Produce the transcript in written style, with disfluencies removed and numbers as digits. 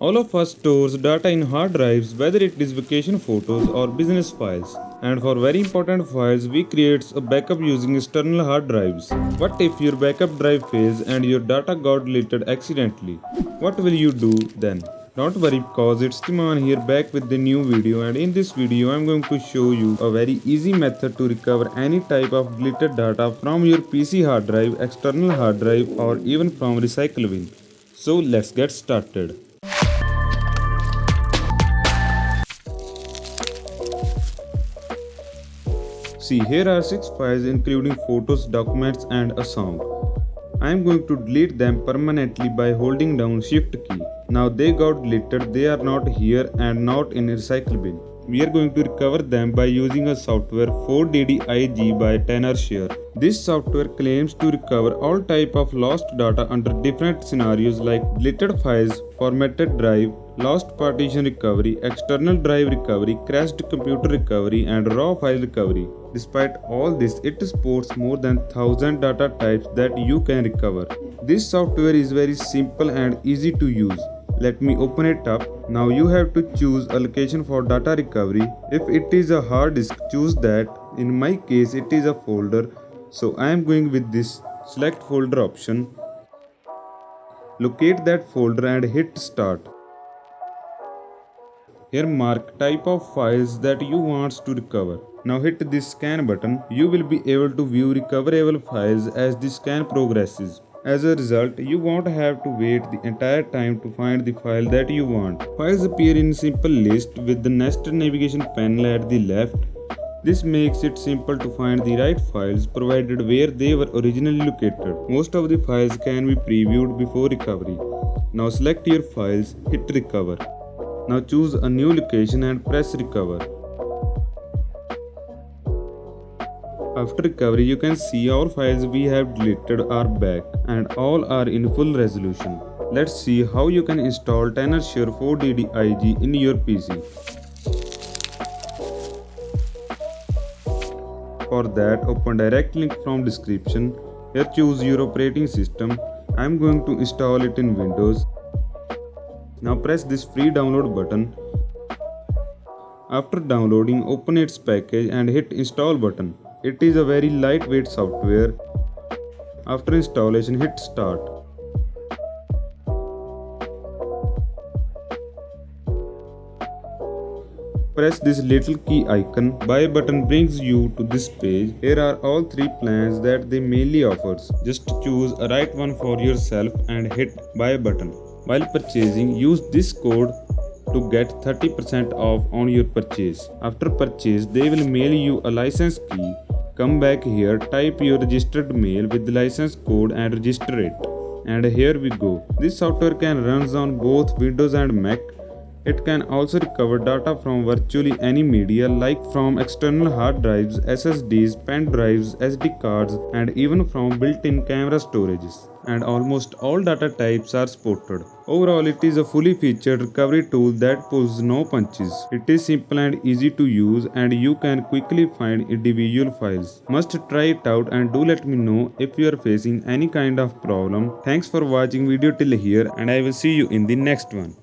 All of us stores data in hard drives, whether it is vacation photos or business files. And for very important files, we create a backup using external hard drives. What if your backup drive fails and your data got deleted accidentally? What will you do then? Don't worry because it's Timan here back with the new video, and in this video I'm going to show you a very easy method to recover any type of deleted data from your PC hard drive, external hard drive or even from recycle bin. So let's get started. See, here are 6 files including photos, documents and a song. I am going to delete them permanently by holding down shift key. Now they got deleted, they are not here and not in recycle bin. We are going to recover them by using a software 4DDIG by Tenorshare. This software claims to recover all type of lost data under different scenarios like deleted files, formatted drive, lost partition recovery, external drive recovery, crashed computer recovery and raw file recovery. Despite all this, it supports more than 1000 data types that you can recover. This software is very simple and easy to use. Let me open it up. Now you have to choose a location for data recovery. If it is a hard disk, choose that. In my case, it is a folder. So I am going with this select folder option. Locate that folder and hit start. Here mark type of files that you want to recover. Now hit this scan button. You will be able to view recoverable files as the scan progresses. As a result, you won't have to wait the entire time to find the file that you want. Files appear in a simple list with the nested navigation panel at the left. This makes it simple to find the right files provided where they were originally located. Most of the files can be previewed before recovery. Now select your files, hit recover. Now choose a new location and press recover. After recovery, you can see all files we have deleted are back and all are in full resolution. Let's see how you can install Tenorshare 4DDIG in your PC. For that, open direct link from description. Here choose your operating system. I am going to install it in Windows. Now press this free download button. After downloading, open its package and hit install button. It is a very lightweight software. After installation, hit start. Press this little key icon. Buy button brings you to this page. Here are all 3 plans that they mainly offers. Just choose a right one for yourself and hit buy button. While purchasing, use this code to get 30% off on your purchase. After purchase, they will mail you a license key. Come back here, type your registered mail with the license code and register it. And here we go. This software can run on both Windows and Mac. It can also recover data from virtually any media like from external hard drives, SSDs, pen drives, SD cards and even from built-in camera storages. And almost all data types are supported. Overall, it is a fully featured recovery tool that pulls no punches. It is simple and easy to use and you can quickly find individual files. Must try it out and do let me know if you are facing any kind of problem. Thanks for watching video till here and I will see you in the next one.